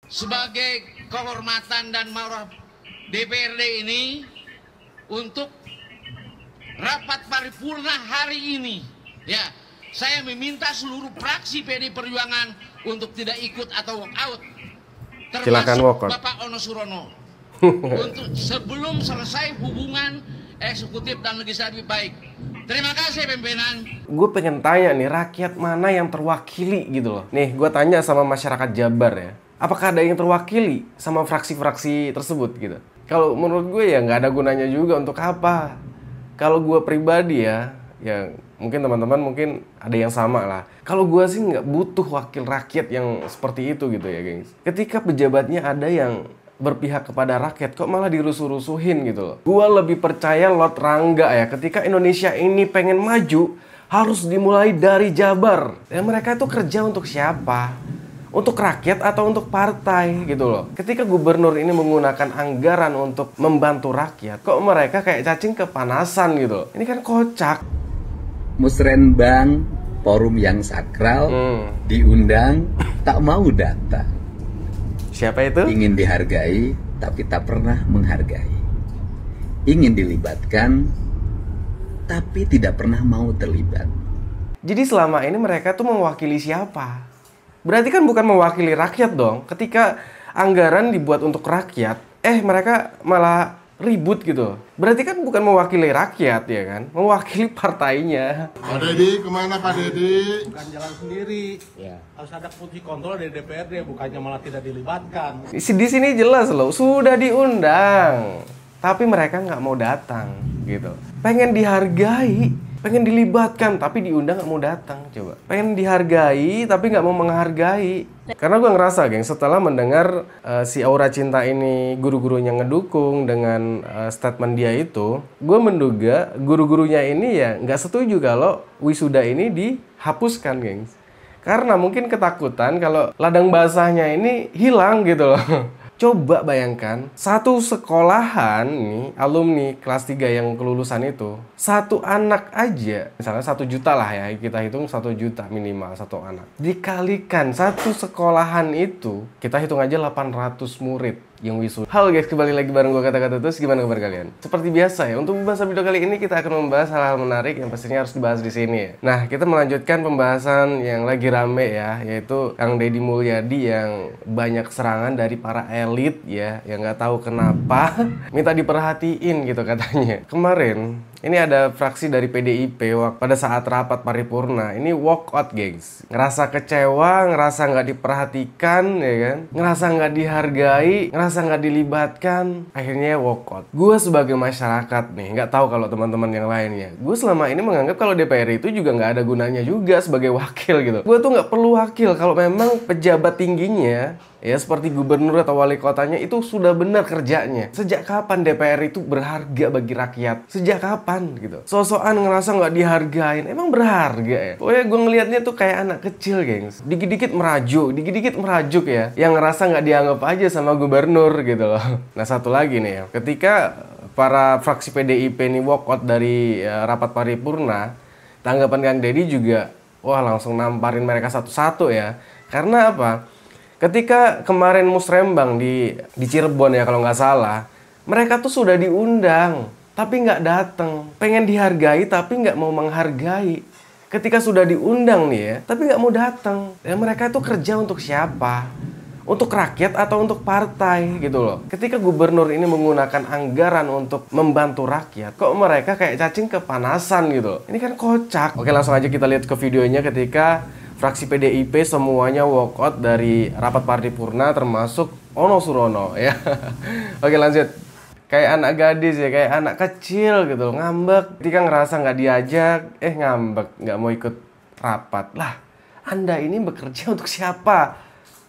sebagai kehormatan dan marwah DPRD ini untuk rapat paripurna hari ini. Ya, saya meminta seluruh fraksi PD Perjuangan untuk tidak ikut atau walk out. Silakan walk out. Bapak Ono Surono. Untuk sebelum selesai hubungan eksekutif dan legislatif baik. Terima kasih pimpinan. Gue pengen tanya nih, rakyat mana yang terwakili gitu loh. Nih, gue tanya sama masyarakat Jabar ya. Apakah ada yang terwakili sama fraksi-fraksi tersebut gitu? Kalau menurut gue ya nggak ada gunanya juga, untuk apa? Kalau gue pribadi ya mungkin teman-teman mungkin ada yang sama lah. Kalau gue sih nggak butuh wakil rakyat yang seperti itu gitu ya gengs. Ketika pejabatnya ada yang berpihak kepada rakyat, kok malah dirusuh-rusuhin gitu loh. Gue lebih percaya Lot Rangga ya, ketika Indonesia ini pengen maju, harus dimulai dari Jabar. Dan mereka itu kerja untuk siapa? Untuk rakyat atau untuk partai gitu loh. Ketika gubernur ini menggunakan anggaran untuk membantu rakyat, kok mereka kayak cacing kepanasan gitu loh. Ini kan kocak. Musrenbang, forum yang sakral, diundang, tak mau datang. Siapa itu? Ingin dihargai, tapi tak pernah menghargai. Ingin dilibatkan, tapi tidak pernah mau terlibat. Jadi selama ini mereka tuh mewakili siapa? Berarti kan bukan mewakili rakyat dong. Ketika anggaran dibuat untuk rakyat, mereka malah ribut gitu. Berarti kan bukan mewakili rakyat ya kan? Mewakili partainya. Pak Deddy, kemana Pak Deddy? Bukan jalan sendiri. Ya. Harus ada fungsi kontrol dari DPRD, bukannya malah tidak dilibatkan. Di sini jelas loh, sudah diundang. Tapi mereka nggak mau datang gitu. Pengen dihargai, pengen dilibatkan, tapi diundang nggak mau datang. Coba. Pengen dihargai, tapi nggak mau menghargai. Karena gue ngerasa, geng, setelah mendengar si Aura Cinta ini guru-gurunya ngedukung dengan statement dia itu, gue menduga guru-gurunya ini ya nggak setuju kalau wisuda ini dihapuskan, geng. Karena mungkin ketakutan kalau ladang basahnya ini hilang gitu loh. Coba bayangkan, satu sekolahan nih, alumni kelas 3 yang kelulusan itu, satu anak aja, misalnya 1 juta lah ya, kita hitung 1 juta minimal satu anak. Dikalikan satu sekolahan itu, kita hitung aja 800 murid yang wisuda. Halo guys, kembali lagi bareng gue Kata-Kata Terus. Gimana kabar kalian? Seperti biasa ya, untuk membahas video kali ini kita akan membahas hal-hal menarik yang pastinya harus dibahas di sini ya. Nah, kita melanjutkan pembahasan yang lagi rame ya, yaitu Kang Deddy Mulyadi yang banyak serangan dari para elit ya, yang nggak tahu kenapa minta diperhatiin gitu katanya. Kemarin ini ada fraksi dari PDIP pada saat rapat paripurna ini walk out, gengs. Ngerasa kecewa, ngerasa nggak diperhatikan ya kan, ngerasa nggak dihargai, ngerasa nggak dilibatkan, akhirnya walk out. Gue sebagai masyarakat nih, nggak tahu kalau teman-teman yang lainnya, gue selama ini menganggap kalau DPR itu juga nggak ada gunanya juga sebagai wakil gitu. Gue tuh nggak perlu wakil kalau memang pejabat tingginya ya seperti gubernur atau wali kotanya itu sudah benar kerjanya. Sejak kapan DPR itu berharga bagi rakyat? Sejak kapan gitu? Sosokan ngerasa nggak dihargain, emang berharga ya? Pokoknya gue ngelihatnya tuh kayak anak kecil, gengs. Dikit-dikit merajuk ya, yang ngerasa nggak dianggap aja sama gubernur gitu loh. Nah, satu lagi nih ya, ketika para fraksi PDIP ini walk out dari rapat paripurna, tanggapan Kang Deddy juga wah langsung namparin mereka satu-satu ya. Karena apa? Ketika kemarin musrembang di Cirebon ya kalau nggak salah, mereka tuh sudah diundang, tapi nggak datang. Pengen dihargai tapi nggak mau menghargai. Ketika sudah diundang nih ya, tapi nggak mau datang. Dan mereka itu kerja untuk siapa? Untuk rakyat atau untuk partai gitu loh. Ketika gubernur ini menggunakan anggaran untuk membantu rakyat, kok mereka kayak cacing kepanasan gitu loh. Ini kan kocak. Oke, langsung aja kita lihat ke videonya ketika fraksi PDIP semuanya walk out dari rapat paripurna termasuk Ono Surono ya. Oke, lanjut. Kayak anak gadis ya, kayak anak kecil gitu, ngambek. Ketika ngerasa nggak diajak, ngambek, nggak mau ikut rapat. Lah, Anda ini bekerja untuk siapa?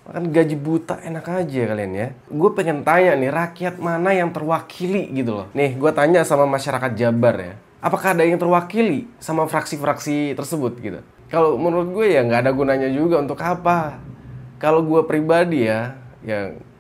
Makan gaji buta enak aja kalian ya. Gue pengen tanya nih, rakyat mana yang terwakili gitu loh. Nih, gue tanya sama masyarakat Jabar ya. Apakah ada yang terwakili sama fraksi-fraksi tersebut gitu? Kalau menurut gue ya nggak ada gunanya juga, untuk apa? Kalau gue pribadi ya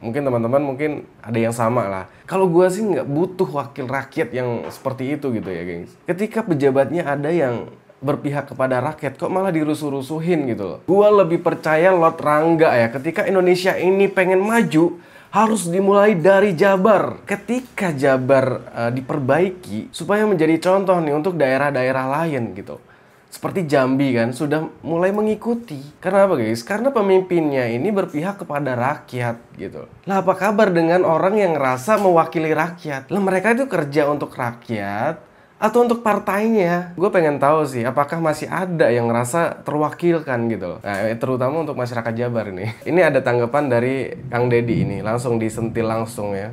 mungkin teman-teman mungkin ada yang sama lah. Kalau gue sih nggak butuh wakil rakyat yang seperti itu gitu ya, gengs. Ketika pejabatnya ada yang berpihak kepada rakyat kok malah dirusuh-rusuhin gitu loh. Gua lebih percaya Lord Rangga ya, ketika Indonesia ini pengen maju harus dimulai dari Jabar. Ketika Jabar diperbaiki supaya menjadi contoh nih untuk daerah-daerah lain gitu. Seperti Jambi kan sudah mulai mengikuti. Karena apa guys? Karena pemimpinnya ini berpihak kepada rakyat gitu. Lah apa kabar dengan orang yang ngerasa mewakili rakyat? Lah mereka itu kerja untuk rakyat atau untuk partainya? Gue pengen tahu sih, apakah masih ada yang ngerasa terwakilkan gitu loh. Nah, terutama untuk masyarakat Jabar ini. Ini ada tanggapan dari Kang Deddy ini, langsung disentil langsung ya.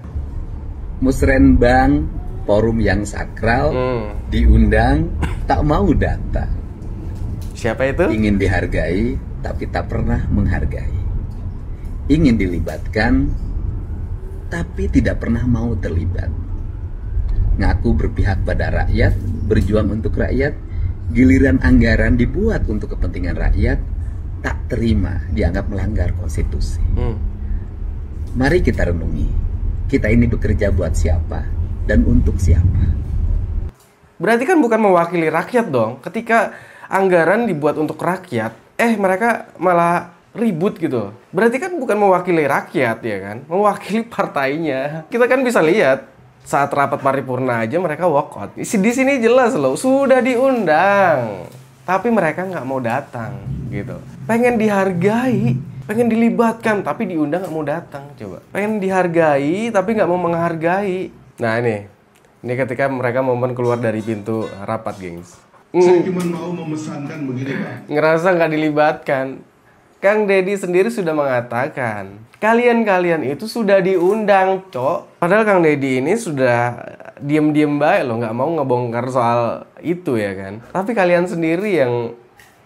Musrenbang, forum yang sakral, diundang, tak mau datang. Siapa itu? Ingin dihargai, tapi tak pernah menghargai. Ingin dilibatkan, tapi tidak pernah mau terlibat. Ngaku berpihak pada rakyat, berjuang untuk rakyat, giliran anggaran dibuat untuk kepentingan rakyat, tak terima, dianggap melanggar konstitusi. Mari kita renungi, kita ini bekerja buat siapa dan untuk siapa. Berarti kan bukan mewakili rakyat dong. Ketika anggaran dibuat untuk rakyat, mereka malah ribut gitu. Berarti kan bukan mewakili rakyat ya kan, mewakili partainya. Kita kan bisa lihat saat rapat paripurna aja mereka walkout. Di sini jelas loh, sudah diundang, tapi mereka nggak mau datang gitu. Pengen dihargai, pengen dilibatkan, tapi diundang nggak mau datang. Coba. Pengen dihargai, tapi nggak mau menghargai. Nah ini ketika mereka momen keluar dari pintu rapat, gengs. Saya cuma mau memesankan begini, Pak. Ngerasa nggak dilibatkan. Kang Deddy sendiri sudah mengatakan, kalian itu sudah diundang, cok. Padahal Kang Deddy ini sudah diem-diem baik loh, nggak mau ngebongkar soal itu ya kan. Tapi kalian sendiri yang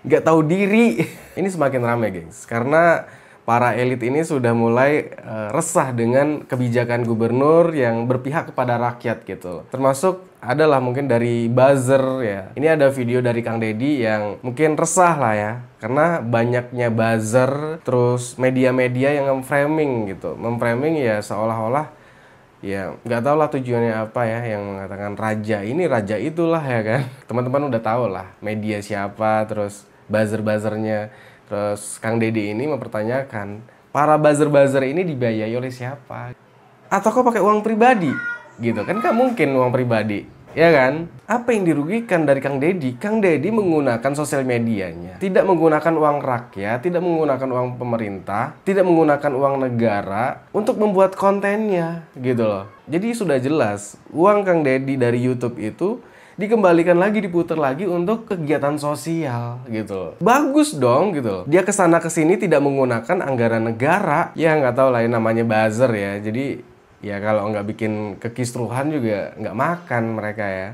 nggak tahu diri. Ini semakin ramai, gengs. Karena para elit ini sudah mulai resah dengan kebijakan gubernur yang berpihak kepada rakyat gitu. Termasuk adalah mungkin dari buzzer ya. Ini ada video dari Kang Deddy yang mungkin resah lah ya. Karena banyaknya buzzer, terus media-media yang memframing gitu. Memframing ya seolah-olah ya nggak tahu lah tujuannya apa ya, yang mengatakan raja ini raja itulah ya kan. Teman-teman udah tahu lah media siapa, terus buzzer-buzzernya. Terus Kang Deddy ini mempertanyakan, para buzzer-buzzer ini dibiayai oleh siapa? Atau kok pakai uang pribadi? Gitu kan, nggak mungkin uang pribadi, ya kan? Apa yang dirugikan dari Kang Deddy? Kang Deddy menggunakan sosial medianya, tidak menggunakan uang rakyat, tidak menggunakan uang pemerintah, tidak menggunakan uang negara untuk membuat kontennya, gitu loh. Jadi sudah jelas, uang Kang Deddy dari YouTube itu dikembalikan lagi, diputar lagi untuk kegiatan sosial gitu loh. Bagus dong gitu loh. Dia kesana kesini tidak menggunakan anggaran negara. Ya nggak tahu lah, namanya buzzer ya. Jadi ya kalau nggak bikin kekisruhan juga nggak makan mereka ya.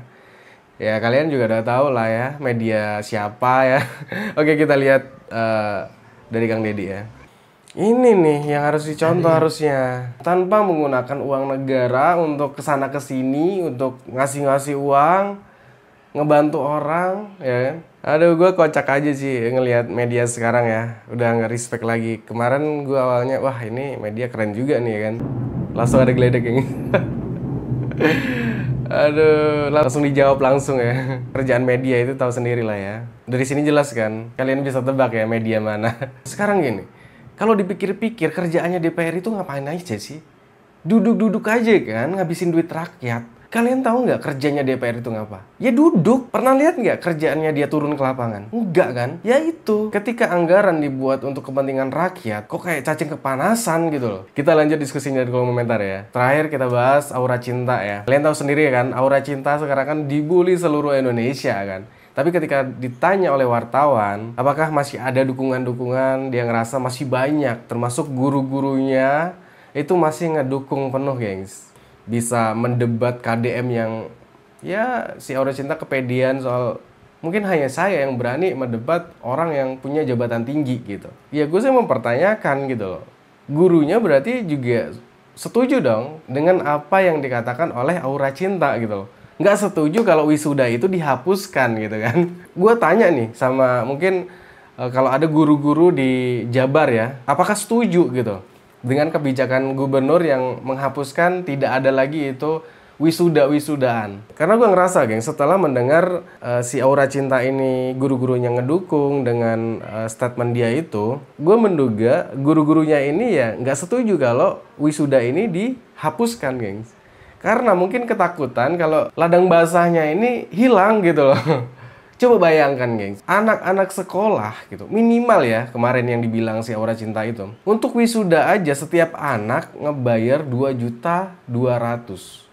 Ya kalian juga udah tahu lah ya media siapa ya. Oke, kita lihat dari Kang Deddy ya. Ini nih yang harus dicontoh harusnya. Tanpa menggunakan uang negara untuk kesana kesini, untuk ngasih uang, ngebantu orang, ya kan? Aduh, gue kocak aja sih ngelihat media sekarang ya. Udah nggak respect lagi. Kemarin gue awalnya, wah ini media keren juga nih ya kan. Langsung ada geledek yang aduh, langsung dijawab langsung ya. Kerjaan media itu tahu sendiri lah ya. Dari sini jelas kan, kalian bisa tebak ya media mana. Sekarang gini, kalau dipikir-pikir kerjaannya DPR itu ngapain aja sih? Duduk-duduk aja kan, ngabisin duit rakyat. Kalian tahu nggak kerjanya DPR itu ngapa? Ya duduk. Pernah lihat nggak kerjaannya dia turun ke lapangan? Enggak kan? Ya itu. Ketika anggaran dibuat untuk kepentingan rakyat, kok kayak cacing kepanasan gitu loh. Kita lanjut diskusinya di kolom komentar ya. Terakhir kita bahas aura cinta ya. Kalian tahu sendiri ya kan, aura cinta sekarang kan dibully seluruh Indonesia kan. Tapi ketika ditanya oleh wartawan, apakah masih ada dukungan-dukungan, dia ngerasa masih banyak. Termasuk guru-gurunya itu masih ngedukung penuh, gengs. Bisa mendebat KDM yang ya si aura cinta kepedean soal mungkin hanya saya yang berani mendebat orang yang punya jabatan tinggi gitu. Ya gue sih mempertanyakan gitu loh. Gurunya berarti juga setuju dong dengan apa yang dikatakan oleh aura cinta gitu loh. Nggak setuju kalau wisuda itu dihapuskan gitu kan. Gue tanya nih sama mungkin kalau ada guru-guru di Jabar ya, apakah setuju gitu dengan kebijakan gubernur yang menghapuskan tidak ada lagi itu wisudaan. Karena gue ngerasa, geng, setelah mendengar si Aura Cinta ini guru-gurunya ngedukung dengan statement dia itu, gue menduga guru-gurunya ini ya nggak setuju kalau wisuda ini dihapuskan, geng. Karena mungkin ketakutan kalau ladang basahnya ini hilang gitu loh. Coba bayangkan, geng, anak-anak sekolah gitu, minimal ya kemarin yang dibilang si Aura Cinta itu, untuk wisuda aja setiap anak ngebayar 2.200.000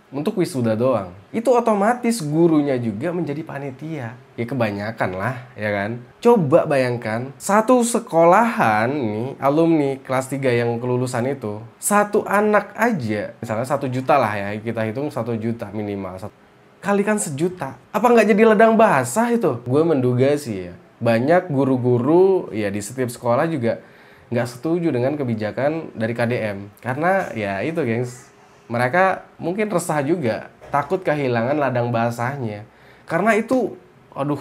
untuk wisuda doang. Itu otomatis gurunya juga menjadi panitia. Ya kebanyakan lah, ya kan? Coba bayangkan, satu sekolahan nih, alumni kelas 3 yang kelulusan itu, satu anak aja, misalnya 1 juta lah ya, kita hitung 1 juta minimal. Kalikan 1 juta. Apa nggak jadi ladang basah itu? Gue menduga sih ya, banyak guru-guru ya di setiap sekolah juga nggak setuju dengan kebijakan dari KDM. Karena ya itu, gengs, mereka mungkin resah juga, takut kehilangan ladang basahnya. Karena itu, aduh,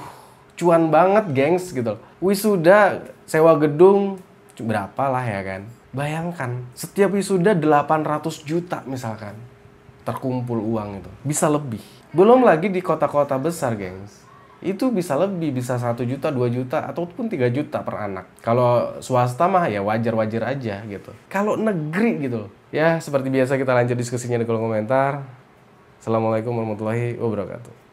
cuan banget, gengs, gitu. Wisuda, sewa gedung, berapa lah ya kan? Bayangkan, setiap wisuda 800 juta misalkan. Terkumpul uang itu. Bisa lebih. Belum lagi di kota-kota besar, gengs. Itu bisa lebih, bisa 1 juta, 2 juta, ataupun 3 juta per anak. Kalau swasta mah ya wajar-wajar aja gitu. Kalau negeri gitu loh. Ya, seperti biasa kita lanjut diskusinya di kolom komentar. Assalamualaikum warahmatullahi wabarakatuh.